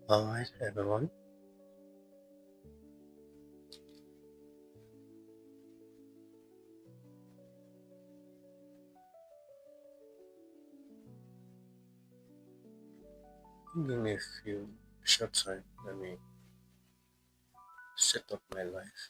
Alright, everyone. Give me a few short time. Let me set up my life.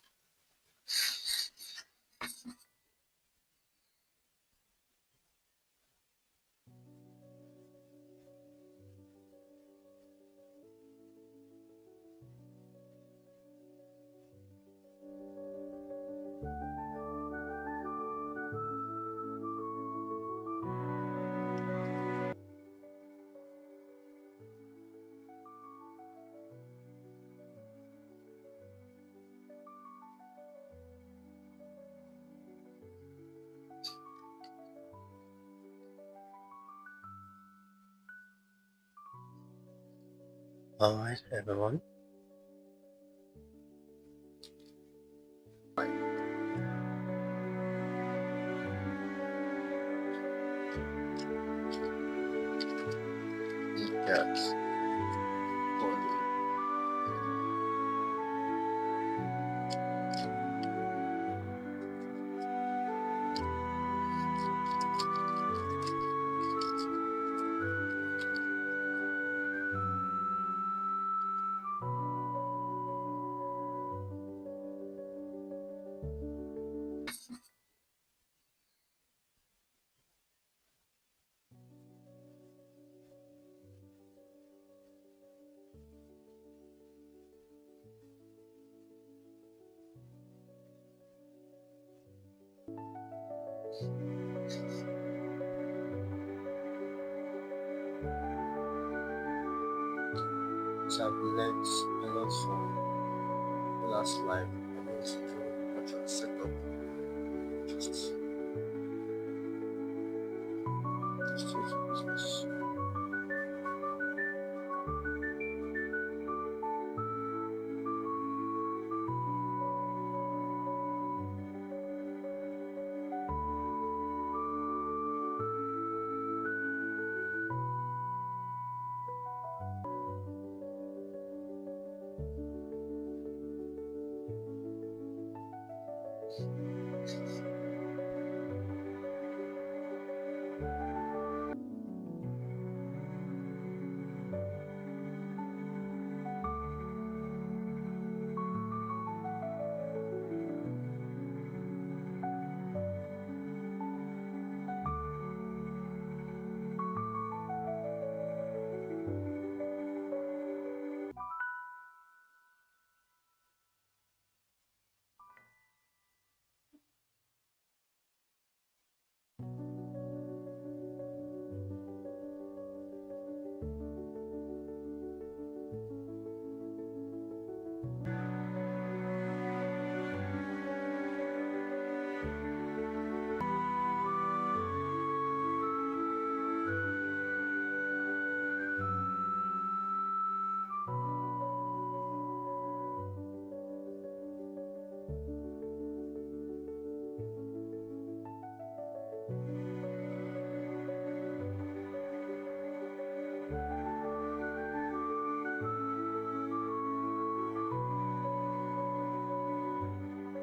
Alright, everyone. Yes. So I've learned a lot from the last life. I'm going to do a try set up. Just take this.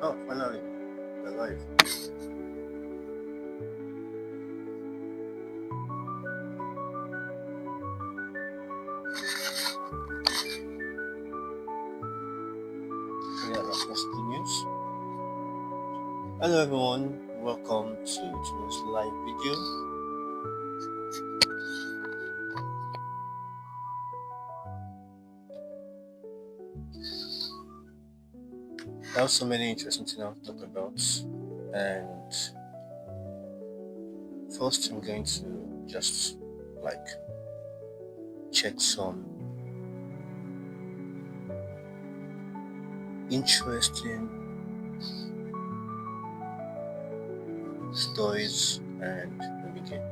Oh, finally, we're live. Yeah, let's continue. Hello, everyone. Welcome to today's live video. There are so many interesting things I'll talk about, and first, I'm going to just like check some interesting stories and we begin.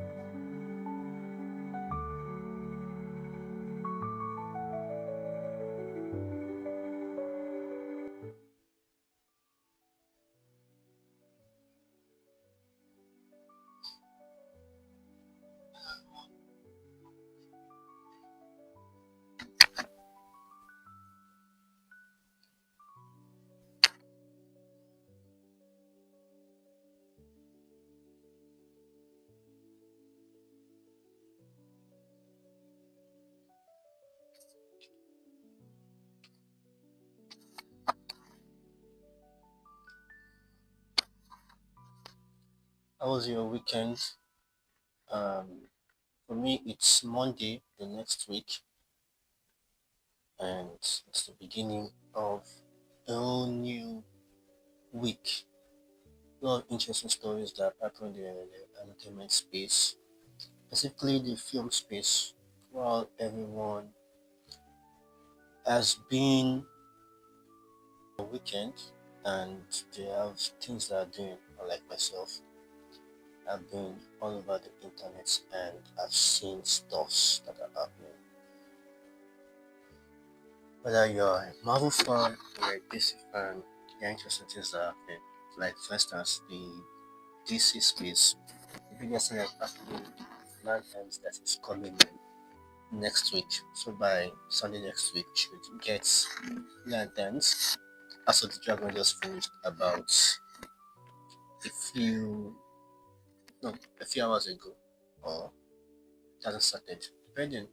How was your weekend? For me, it's Monday the next week, and it's the beginning of a whole new week. A lot of interesting stories that happened in the entertainment space, specifically the film space, while everyone has been a weekend and they have things that are doing, unlike myself. I've been all over the internet and I've seen stuffs that are happening. Whether you're a Marvel fan or a DC fan, there are interesting things that are happening. Like, for instance, the DC space, the biggest thing that's happening lanterns that is coming in next week. So by Sunday next week, should get lanterns. Also, the Dragon just finished about a few, no, a few hours ago, or it hasn't started. Depending,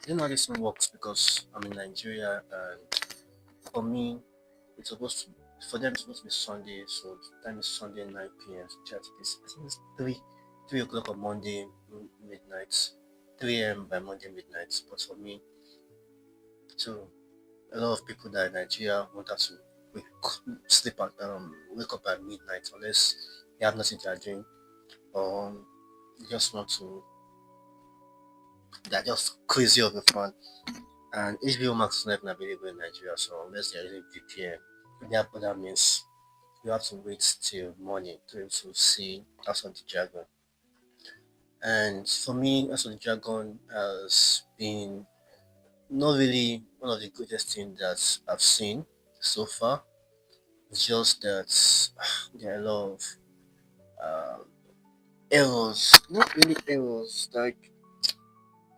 I don't know how this one works because I'm in Nigeria, and for me, it's supposed to, for them it's supposed to be Sunday, so the time is Sunday 9 p.m. So chat this, I think it's 3 o'clock on Monday midnight, 3 a.m. by Monday midnight. But for me, so a lot of people that are in Nigeria want us to wake, wake up at midnight unless they have nothing to doing, or they just want to, they're just crazy of a fun. And HBO Max is not even available in Nigeria, so unless they're using VPN, they have other means. You have to wait till morning to see House of the Dragon. And for me, House of the Dragon has been not really one of the greatest things that I've seen so far. It's just that there are a lot of uh, errors. Not really errors. Like,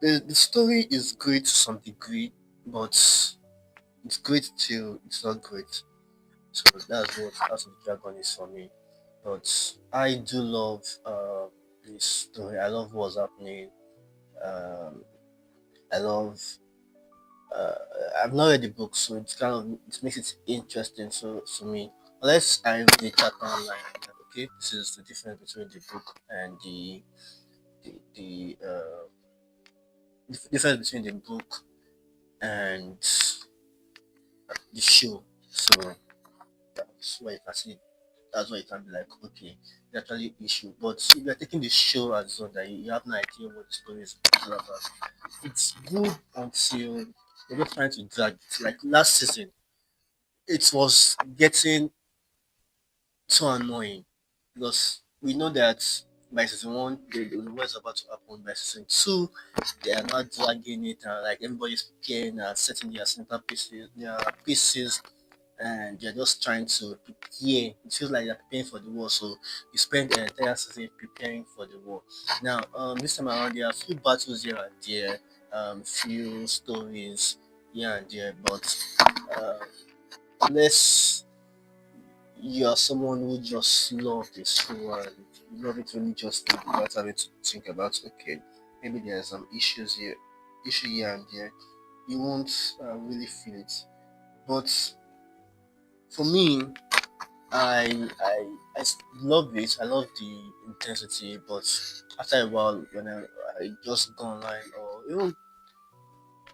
the story is great to some degree, but it's great till it's not great. So that's what House of the Dragon is for me. But I do love this story. I love what's happening. Um, I love. Uh, I've not read the book, so it's kind of, it makes it interesting. So for me, unless I read the chapter online, I'm like, okay, this is the difference between the book and the difference between the book and the show. So that's why you can see, that's why you can be like, okay, it's actually issue. But if you're taking the show as well, that you have no idea what the story is all about, it's good until they're just trying to drag it. Like last season, it was getting so annoying because we know that by season one, what's about to happen. By season two, they are not dragging it, and like everybody's playing and setting their pieces, and they're just trying to prepare. It feels like they're preparing for the war. So you spend the entire season preparing for the war. Now, this time around, there are a few battles here and there, few stories here and there, but uh, unless you are someone who just love the show and you love it really just without having to think about, okay, maybe there are some issue here and there, you won't really feel it. But for me, I love it. I love the intensity, but after a while, when I just go online or even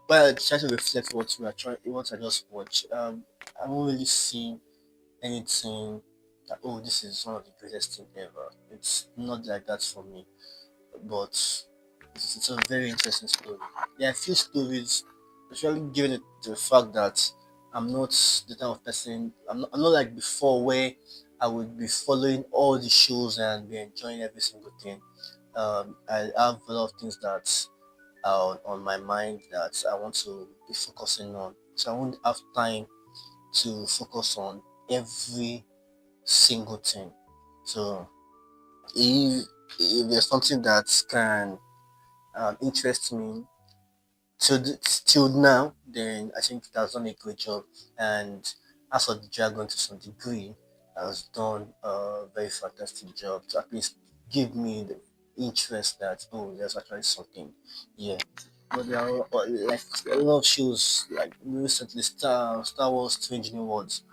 while I try to reflect what I just watch, I won't really see anything that, oh, this is one of the greatest thing ever. It's not like that for me, but it's a very interesting story. There are a few stories, especially given the fact that I'm not the type of person. I'm not like before where I would be following all the shows and be enjoying every single thing. I have a lot of things that are on my mind that I want to be focusing on, so I won't have time to focus on every single thing. So if if there's something that can interest me till now, then I think it has done a great job. And as for the Dragon, to some degree, has done a very fantastic job to at least give me the interest that, oh, there's actually something. Yeah. But there are like a lot of shows like recently Star Wars Strange New Worlds.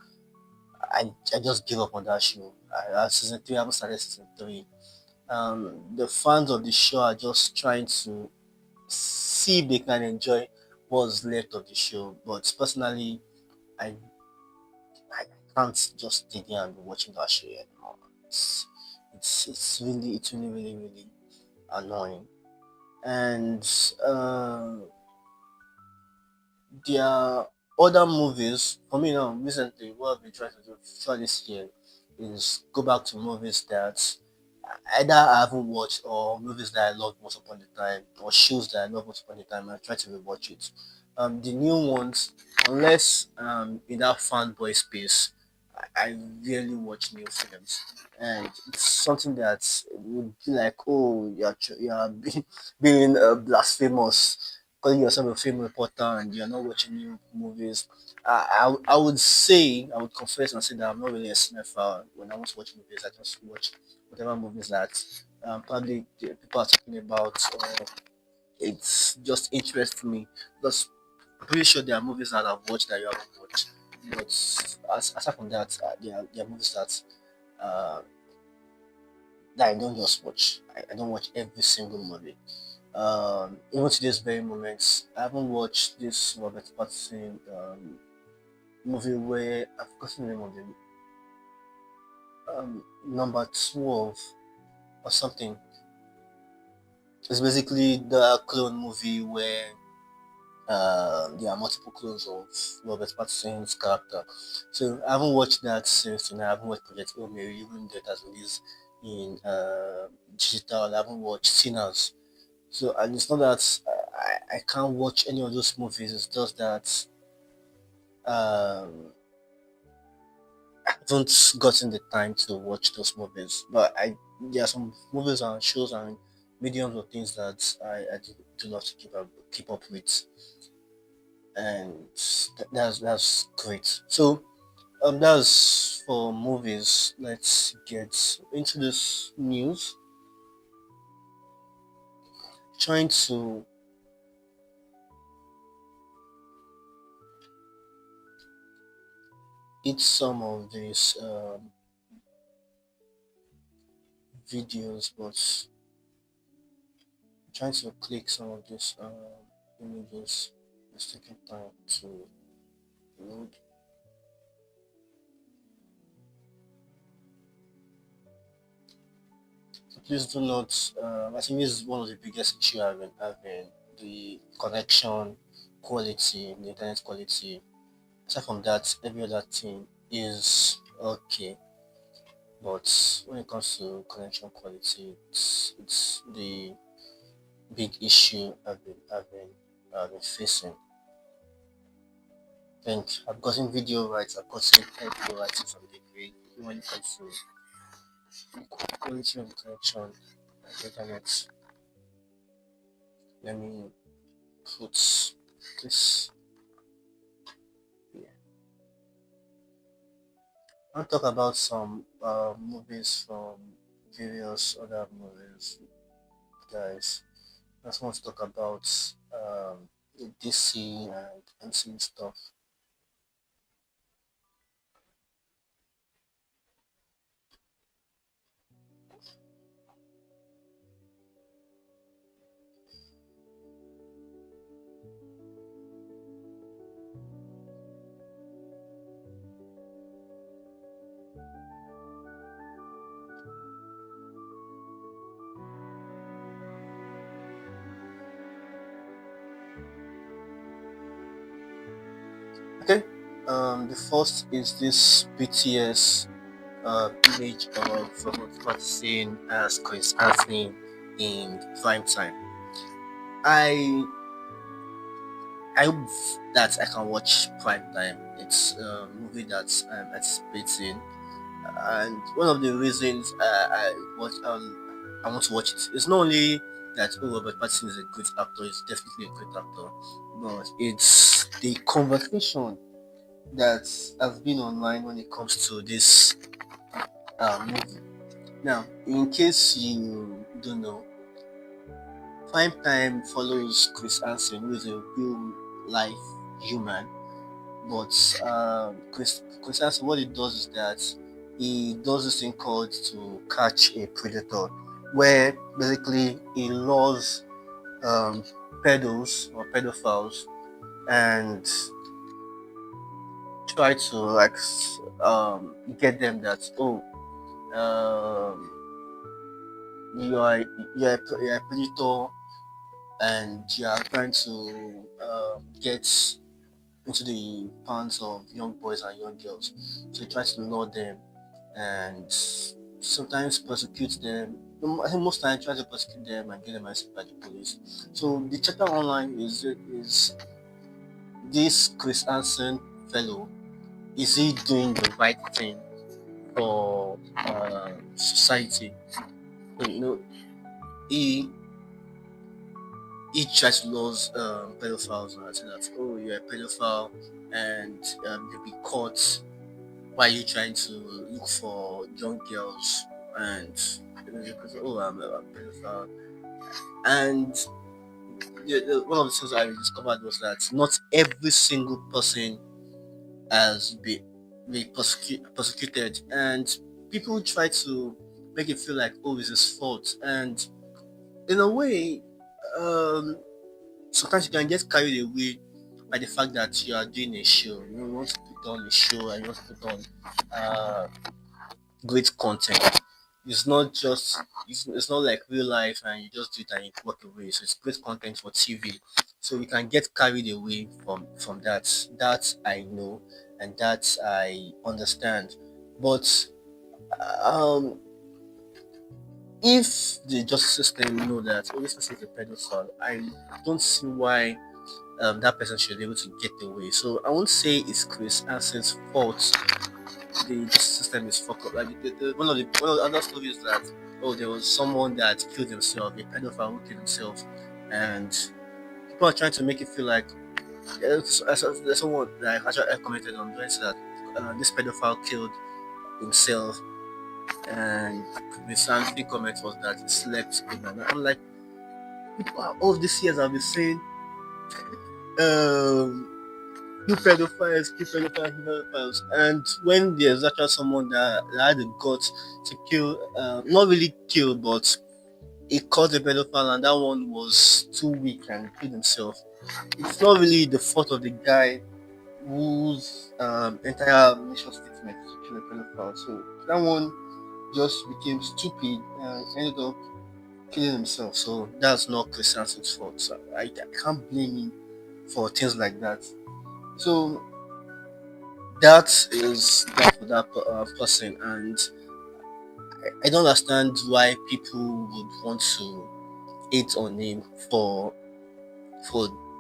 I just gave up on that show. Season 3, I haven't started season 3. The fans of the show are just trying to see if they can enjoy what's left of the show. But personally, I I can't just stay there and be watching that show anymore. It's really annoying. And there are other movies for me now. Recently, what I've been trying to do throughout this year is go back to movies that either I haven't watched, or movies that I loved once upon a time, or shows that I loved once upon a time, and try to rewatch it. The new ones, unless in that fanboy space, I rarely watch new films, and it's something that would be like, oh, you're being blasphemous, calling yourself a film reporter, and you're not watching new movies. I would say, I would confess and say that I'm not really a cinephile. When I want to watch movies, I just watch whatever movies that probably the people are talking about, or it's just interests me. Because I'm pretty sure there are movies that I've watched that you haven't watched. But aside from that, there are movies uh, that I don't just watch. I don't watch every single movie. Even to this very moment, I haven't watched this Robert Pattinson movie where I've forgotten the name of the number 12 or something. It's basically the clone movie where there are multiple clones of Robert Pattinson's character. So I haven't watched that since, and I haven't watched Project Hail Mary, even though it has released in digital. I haven't watched Sinners. So, and it's not that I can't watch any of those movies. It's just that I haven't gotten the time to watch those movies. But there are some movies and shows and mediums of things that I do love to keep up with, and that's great. So that's for movies. Let's get into this news. Trying to eat some of these videos, but trying to click some of these images is taking time to load. So please do not. I think this is one of the biggest issue I've been having: the connection quality, the internet quality. Aside from that, every other thing is okay. But when it comes to connection quality, it's the big issue I've been facing. I think I've gotten video rights, I've gotten audio rights to some degree. When it comes to quality of connection and internet, let me put this here. I'll talk about some movies from various other movies, guys. I just want to talk about the DC and MCU stuff. Okay. The first is this BTS image of Robert Pattinson as Chris Anthony in prime time. I I hope that I can watch prime time. It's a movie that I'm anticipating, and one of the reasons I want to watch it is not only that, oh, Robert Pattinson is a great actor, he's definitely a great actor, but it's the conversation that has been online when it comes to this movie. Now, in case you don't know, Prime Time follows Chris Hansen, who is a real life human. But Chris Hansen, what he does is that he does this thing called to catch a predator. where basically he lures um, pedos or pedophiles and try to get them that, oh, um, you are you're a predator and you are trying to get into the pants of young boys and young girls. So he tries to lure them and sometimes persecute them. I think most times try to persecute them and get them arrested by the police. So the chapter online is this Chris Hansen fellow, is he doing the right thing for society? So, he he tries to lure pedophiles and say that, oh, you're a pedophile and you'll be caught while you trying to look for young girls and because, oh, I'm a pedophile. And one of the things I discovered was that not every single person has been persecuted, and people try to make it feel like, oh, it's his fault. And in a way, um, sometimes you can get carried away by the fact that you are doing a show. You want to put on a show and you want to put on uh, great content. It's not just it's not like real life and you just do it and you walk away. So it's great content for TV. So you can get carried away from that. That I know and that I understand. But um if the justice system know that, oh, this person is a pedophile, I don't see why that person should be able to get away. So I won't say it's Chris Hansen's fault the justice system is fucked up. Like one of the other stories that, oh, there was someone that killed himself, a pedophile who killed himself, and people are trying to make it feel like there's someone like actually I commented on doing that this pedophile killed himself, and the scientific comment was that he slept with her. I'm like, people all these years I've been saying um keep pedophiles. And when there's actually someone that had the guts to kill, not really kill, but he caught a pedophile, and that one was too weak and killed himself. It's not really the fault of the guy whose entire mission statement is to kill a pedophile. So that one just became stupid and ended up killing himself. So that's not Chris Hansen's fault. So I can't blame him for things like that. So that is that for that person, and I don't understand why people would want to hate on him for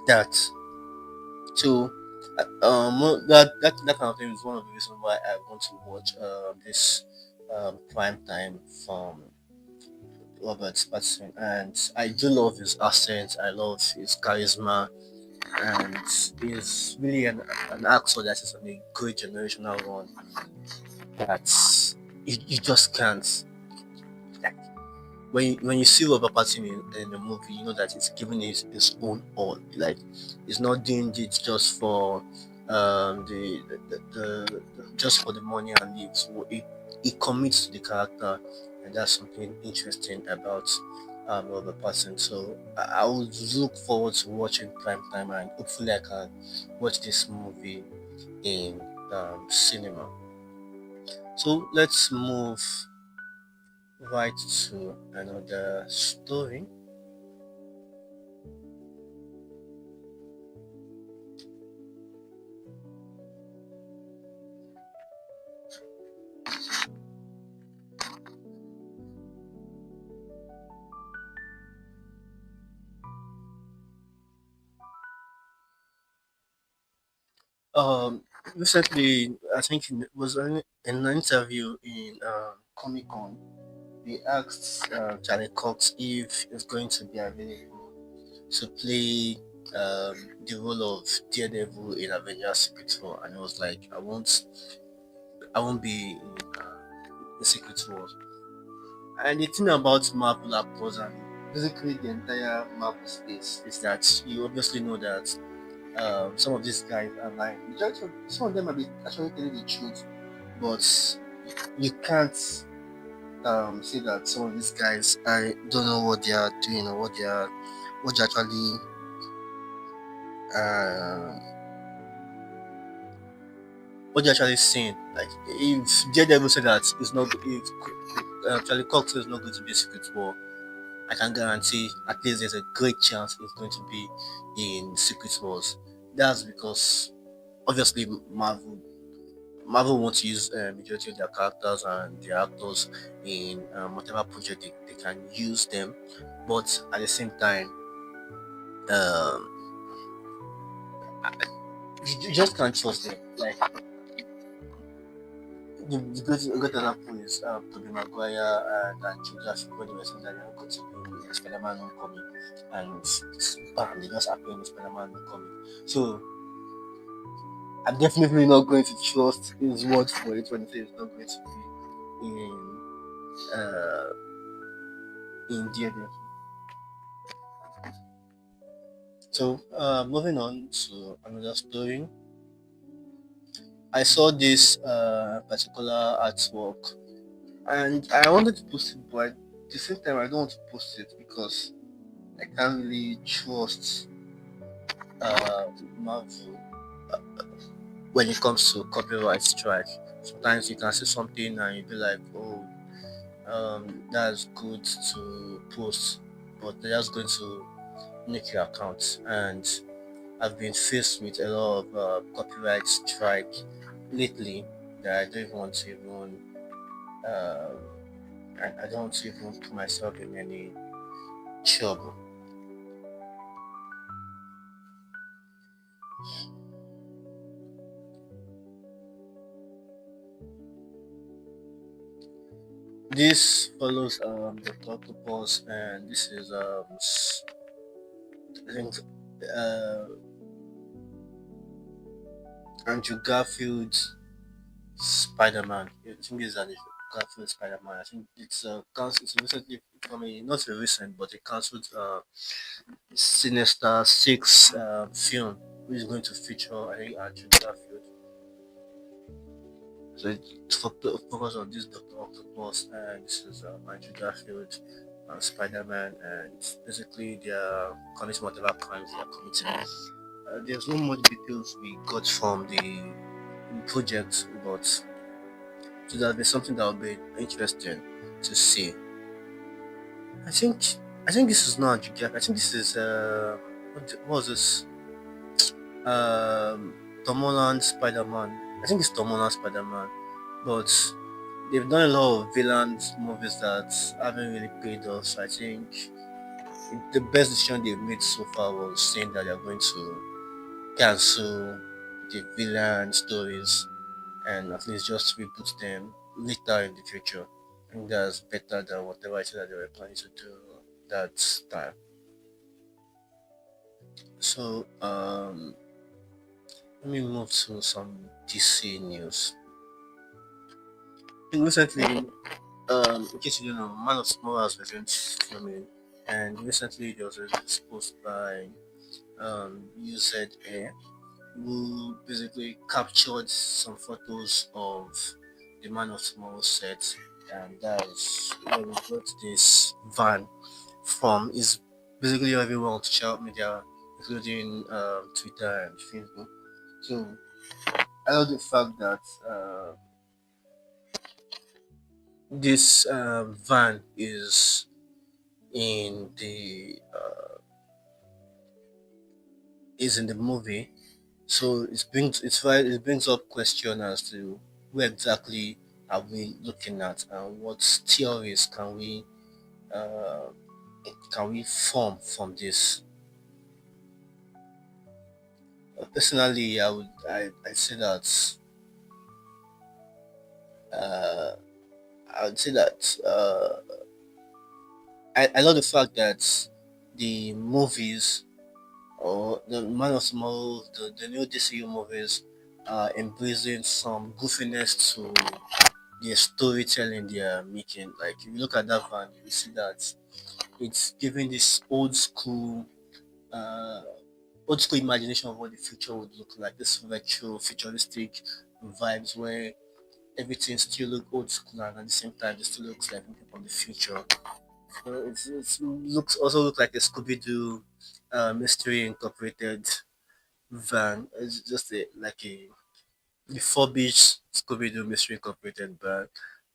that. So that kind of thing is one of the reasons why I want to watch this prime time from Robert Pattinson, and I do love his accent, I love his charisma, and he's really an actor that is on a great generational run that you just can't. Like, when you see Robert Pattinson in the movie, you know that he's giving his own all. Like he's not doing it just for just for the money and leave. So he commits to the character, and that's something interesting about Robert Pattinson. So I would look forward to watching Prime Time, and hopefully I can watch this movie in cinema. So let's move right to another story. Um, Recently, I think it was in an interview in Comic Con. They asked Charlie Cox if he's going to be available to play the role of Daredevil in Avengers Secret War, and I was like, I won't be in the Secret War. And the thing about Marvel actors and basically the entire Marvel space is that you obviously know that some of these guys are lying. Some of them might be actually telling the truth, but you can't see that some of these guys I don't know what they are doing or what they're actually uh, what they're actually saying. Like if Daredevil said that it's not if Charlie Cox is not going to be a Secret War, I can guarantee at least there's a great chance it's going to be in Secret Wars. That's because obviously Marvel wants to use majority of their characters and their actors in whatever project they can use them, but at the same time, um, you just can't trust them. Like the good example is Tobey Maguire and Andrew Garfield when they were saying that they are going to be in Spider-Man Homecoming, and bam, they just appear in Spider-Man Homecoming. So I'm definitely not going to trust his word for it when he says it's not going to be uh, in Daredevil. So, moving on to another story, I saw this particular artwork and I wanted to post it, but at the same time, I don't want to post it because I can't really trust uh, Marvel when it comes to copyright strike. Sometimes you can see something and you'll be like, oh, that's good to post, but they're just going to nick your account. And I've been faced with a lot of copyright strike lately that I don't even want to even uh, I don't want to even put myself in any trouble. This follows the octopus, and this is I think uh, Andrew Garfield's Spider-Man. I think it's Andrew Garfield Spider-Man. I think it's it's recently from a not a recent but a cancelled Sinister Six film, which is going to feature I think Andrew Garfield. So it's focus on this Doctor Octopus, and this is Andrew Garfield and Spider-Man, and basically they are committing whatever crimes they are committing. There's no much details we got from the project, but so that'll be something that will be interesting to see. I think I think this is not Andrew Garfield. I think this is what was this? Tom Holland Spider-Man. I think it's Tom Holland Spider-Man, but they've done a lot of villain movies that haven't really paid off. So I think the best decision they've made so far was saying that they're going to cancel the villain stories and at least just reboot them later in the future. I think that's better than whatever I said that they were planning to do that time. So let me move to some DC news. I think recently, in case you don't know, Man of Tomorrow has resumed filming, and recently there was this post by UZA who basically captured some photos of the Man of Tomorrow set, and that's where we got this van from. Is basically everywhere on social media, including Twitter and Facebook. So I love the fact that this van in the is in the movie. So it brings up question as to where exactly are we looking at and what theories uh, can we form from this. Personally, I say that uh, I would say that I love the fact that the movies or the Man of Tomorrow, the new DCU movies are embracing some goofiness to the storytelling they are making. Like if you look at that van, you see that it's giving this uh, old school imagination of what the future would look like. This retro futuristic vibes where everything still look old school, and at the same time, it still looks like something from the future. So it's looks also look like a Scooby Doo mystery incorporated van. It's just like a refurbished Scooby Doo mystery incorporated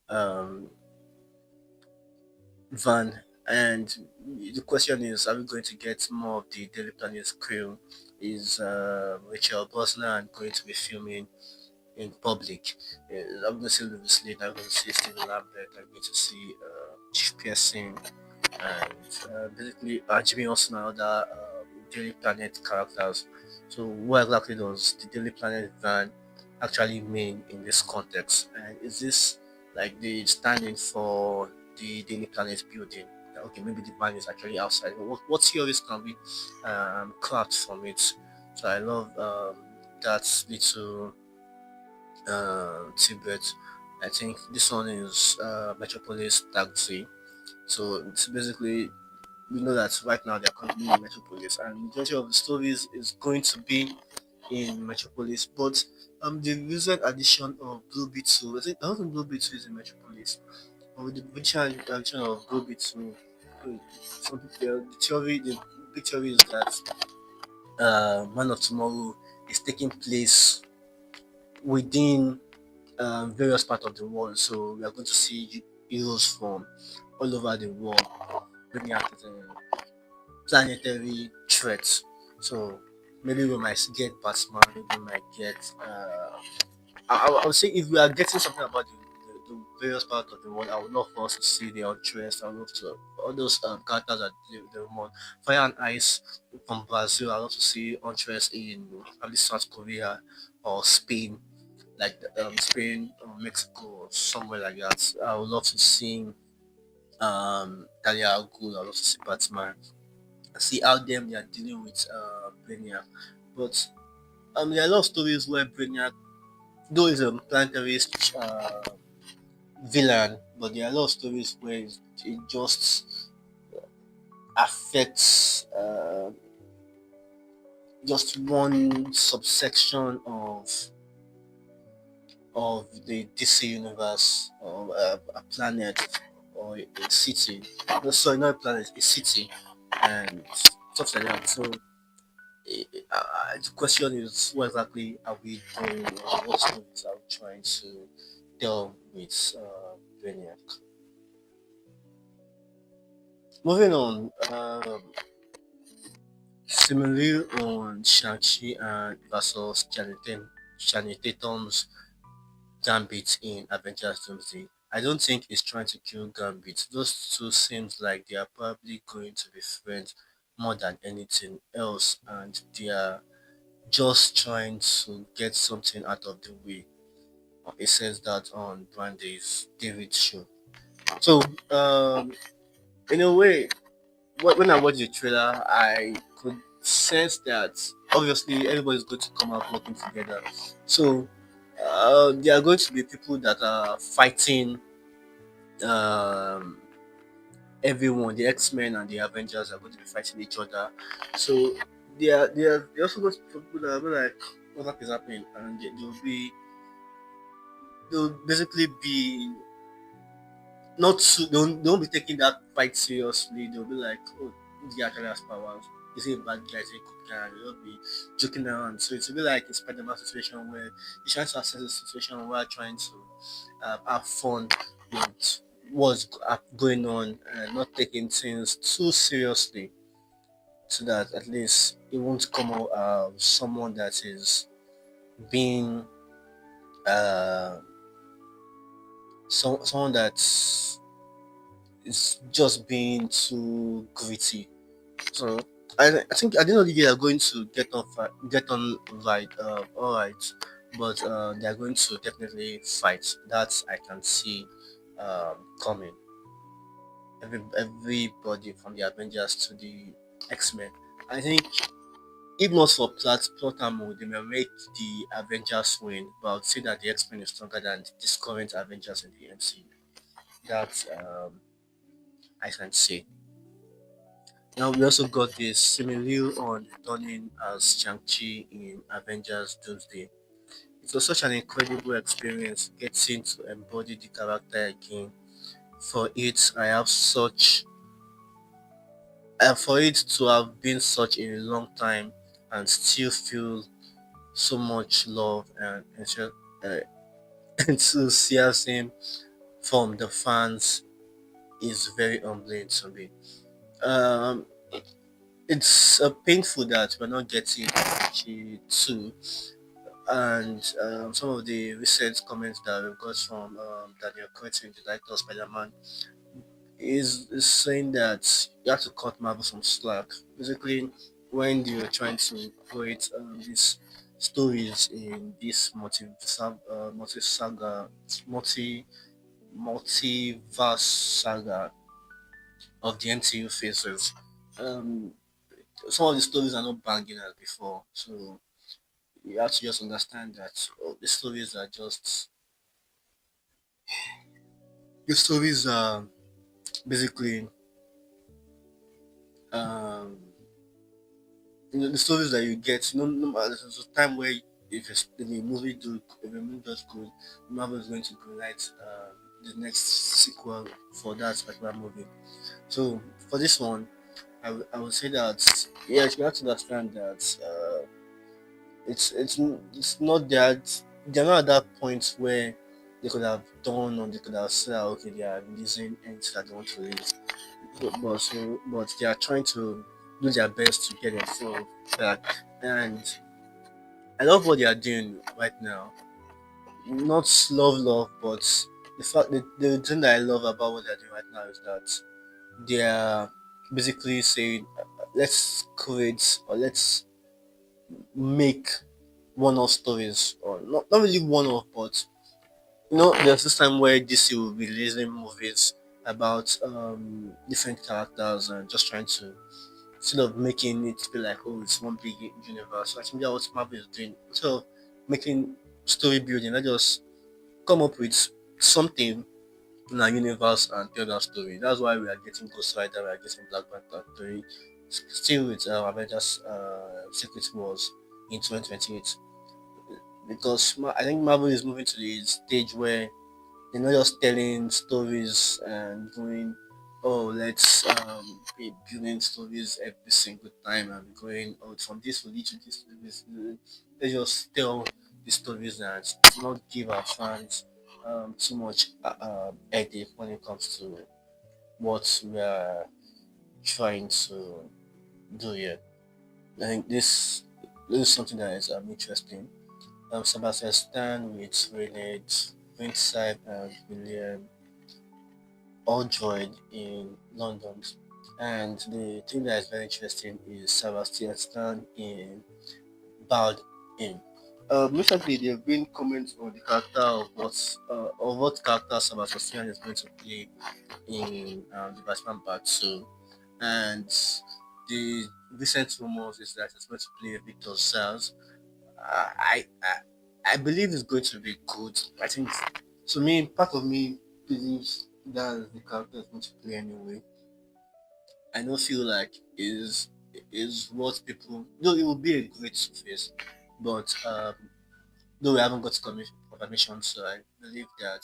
um, van. And the question is, are we going to get more of the Daily Planet's crew? Is Rachel Brosnan going to be filming in public? I'm going to see Louis Lane, I'm going to see Stephen Lambert, I'm going to see Chief Pearson, and basically Jimmy Olsen and other Daily Planet characters. So, what exactly does the Daily Planet van actually mean in this context? And is this like the standing for the Daily Planet building? Okay, maybe the van is actually outside. What theories can we craft from it? So, I love that little tidbit. I think this one is Metropolis Taxi. So it's basically, we know that right now they're currently in Metropolis, and majority of the stories is going to be in Metropolis. But the recent addition of Blue Beetle, I don't think Blue Beetle is in Metropolis. But with the recent addition of Blue Beetle, some people, the big theory is that Man of Tomorrow is taking place within various parts of the world. So we are going to see heroes from all over the world bringing out planetary threats. So maybe we might get Batman, maybe we might get. I would say if we are getting something about the various parts of the world, I would love for us to see the Ultras. I would love to all those characters that the more Fire and Ice from Brazil. I would love to see Ultras in at least South Korea or Spain, like Spain or Mexico or somewhere like that. I would love to see Talia al Ghul. I would love to see Batman, see how them they are dealing with Brainiac. But there are a lot of stories where Brainiac, though he's a planetary villain, but there are a lot of stories where it just affects just one subsection of the DC universe, or a planet or a city. No, sorry, not a planet, a city, and stuff like that. So the question is, what exactly are we doing? Or what stories are we trying to tell with Brainiac? Moving on, similarly on Shang-Chi and versus Channing Tatum's Gambit in Avengers Doomsday. I don't think he's trying to kill Gambit. Those two seems like they are probably going to be friends more than anything else, and they are just trying to get something out of the way. It says that on Brandy's David show. So, in a way, when I watched the trailer, I could sense that obviously everybody's going to come out working together. So, there are going to be people that are fighting um, everyone. The X Men and the Avengers are going to be fighting each other. So, they also going to be people that are like, what is happening, and they'll basically be not too, they won't be taking that fight seriously. They'll be like, oh, he actually has powers. Is he a bad guy? Is he a good guy? They'll be joking around. So it's a bit like a Spider-Man situation where he's trying to assess the situation while trying to have fun with what's going on and not taking things too seriously, so that at least it won't come out someone that is being uh, someone that's is just being too gritty. So I think at the end of the day they're going to get on right, all right, but they are going to definitely fight. That I can see coming. Everybody from the Avengers to the X Men. I think if not for plot armor, they may make the Avengers win, but I would say that the X Men is stronger than this current Avengers in the MCU. That I can say. Now we also got this Simu Liu on returning as Shang-Chi in Avengers Doomsday. It was such an incredible experience getting to embody the character again. For it, I have such, and for it to have been such a long time and still feel so much love and uh, enthusiasm from the fans is very humbling to me. Um, it's painful that we're not getting Apache 2, and some of the recent comments that we got from Daniel Quentin, the director of Spider-Man, is saying that you have to cut Marvel some slack. Basically, when you're trying to create these stories in this multi saga, multi multiverse saga of the MCU phases, um, some of the stories are not banging as before. So you have to just understand that the stories are just the stories are basically um the stories that you get. There's a time where if a movie do if a movie does good, Marvel is going to greenlight the next sequel for that particular movie. So for this one, I would say that yes, you have to understand that it's not that they're not at that point where they could have done or they could have said okay they are releasing anything that they want to release, but they are trying to do their best to get themselves back. And I love what they are doing right now. Not love, but the thing that I love about what they're doing right now is that they are basically saying let's create or let's make one-off stories, or not really one-off, but there's this time where DC will be releasing movies about different characters and just trying to instead of making it be like, oh, it's one big universe. I think that's what Marvel is doing. Instead of making story building, let's just come up with something in our universe and tell that story. That's why we are getting Ghost Rider, we are getting Black Panther 3, still with Avengers Secret Wars in 2028. Because I think Marvel is moving to the stage where they're not just telling stories and going, oh, let's be building stories every single time and going, oh, from this will lead to this, to this. Let's just tell the stories and not give our fans too much headache when it comes to what we are trying to do here. I think this is something that is interesting. Sebastian Stan with Renate, Winside, and William all joined in London. And the thing that is very interesting is Sebastian Stan in Bowed In. Recently, there have been comments on the character of what character Sebastian Stan is going to play in the Batman Part 2. And the recent rumors is that it's going to play Victor Sars. I believe it's going to be good. I think to me, part of me believes that the character is going to play anyway. I don't feel like is what people. No, it will be a great surface, but though we haven't got confirmation, so I believe that